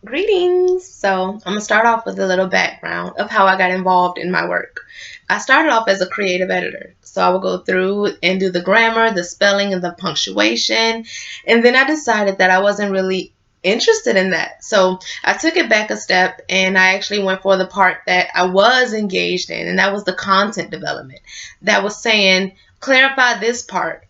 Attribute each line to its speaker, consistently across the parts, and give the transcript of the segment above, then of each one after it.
Speaker 1: Greetings! So, I'm going to start off with a little background of how I got involved in my work. I started off as a creative editor. So, I would go through and do the grammar, the spelling, and the punctuation. And then I decided that I wasn't really interested in that. So, I took it back a step and I actually went for the part that I was engaged in, and that was the content development. That was saying, clarify this part.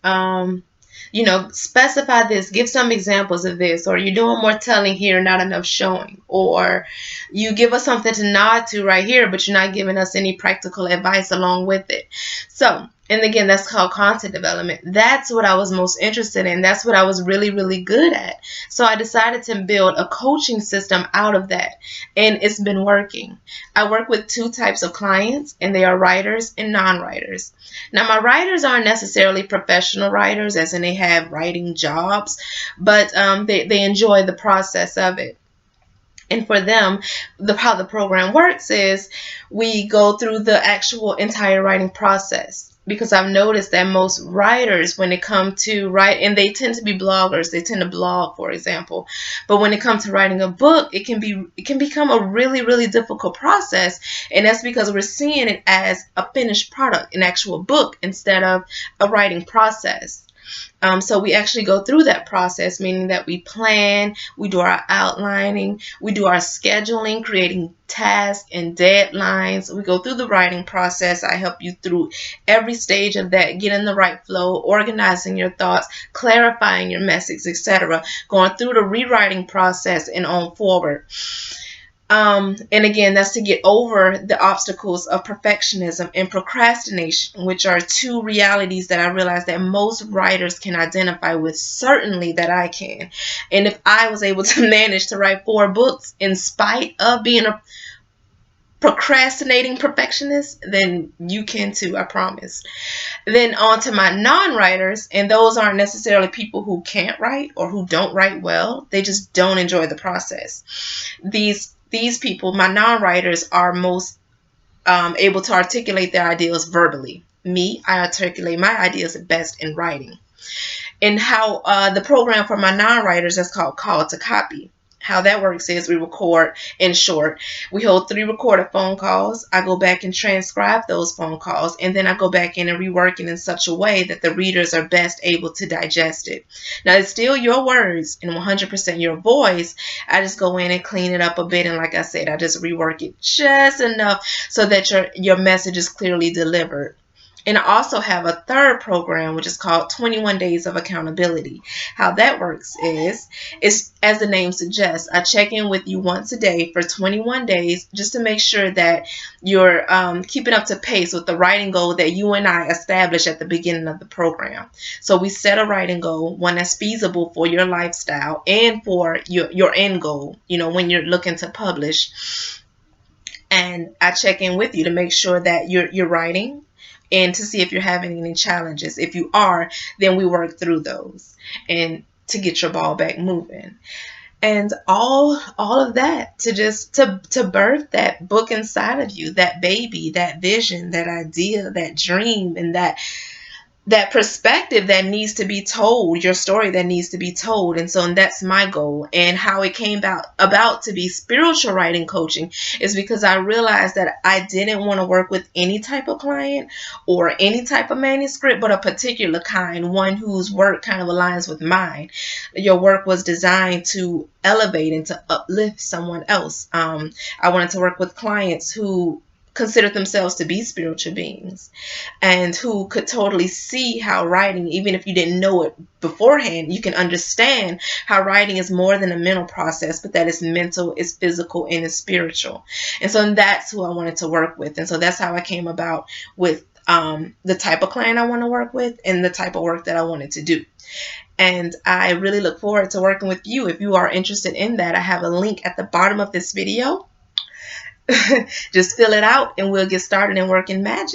Speaker 1: Specify this, give some examples of this, or you're doing more telling here, not enough showing, or you give us something to nod to right here, but you're not giving us any practical advice along with it. So, and again, that's called content development. That's what I was most interested in. That's what I was really, really good at. So I decided to build a coaching system out of that, and it's been working. I work with two types of clients, and they are writers and non-writers. Now, my writers aren't necessarily professional writers, as in they have writing jobs, but they enjoy the process of it. And for them, how the program works is we go through the actual entire writing process. Because I've noticed that most writers, when it comes to write, and they tend to be bloggers, they tend to blog, for example. But when it comes to writing a book, it can become a really, really difficult process, and that's because we're seeing it as a finished product, an actual book, instead of a writing process. So we actually go through that process, meaning that we plan, we do our outlining, we do our scheduling, creating tasks and deadlines. We go through the writing process. I help you through every stage of that, getting the right flow, organizing your thoughts, clarifying your message, etc. Going through the rewriting process and on forward. And again, that's to get over the obstacles of perfectionism and procrastination, which are two realities that I realize that most writers can identify with, certainly that I can. And if I was able to manage to write 4 books in spite of being a procrastinating perfectionist, then you can too, I promise. Then on to my non-writers, and those aren't necessarily people who can't write or who don't write well. They just don't enjoy the process. These people, my non-writers, are most able to articulate their ideas verbally. Me, I articulate my ideas best in writing. And how the program for my non-writers is called Call to Copy. How that works is we record, in short, we hold 3 recorded phone calls. I go back and transcribe those phone calls, and then I go back in and rework it in such a way that the readers are best able to digest it. Now, it's still your words and 100% your voice. I just go in and clean it up a bit, and like I said, I just rework it just enough so that your message is clearly delivered. And I also have a third program, which is called 21 Days of Accountability. How that works is as the name suggests, I check in with you once a day for 21 days just to make sure that you're keeping up to pace with the writing goal that you and I established at the beginning of the program. So we set a writing goal, one that's feasible for your lifestyle and for your end goal, when you're looking to publish. And I check in with you to make sure that you're writing, and to see if you're having any challenges. If you are, then we work through those and to get your ball back moving. And all of that to birth that book inside of you, that baby, that vision, that idea, that dream, and that perspective that needs to be told, your story that needs to be told. And so that's my goal. And how it came about to be spiritual writing coaching is because I realized that I didn't want to work with any type of client or any type of manuscript, but a particular kind, one whose work kind of aligns with mine. Your work was designed to elevate and to uplift someone else. I wanted to work with clients who considered themselves to be spiritual beings and who could totally see how writing, even if you didn't know it beforehand, you can understand how writing is more than a mental process, but that it's mental, it's physical, and it's spiritual. And so that's who I wanted to work with. And so that's how I came about with the type of client I want to work with and the type of work that I wanted to do. And I really look forward to working with you. If you are interested in that, I have a link at the bottom of this video. Just fill it out and we'll get started and work in magic.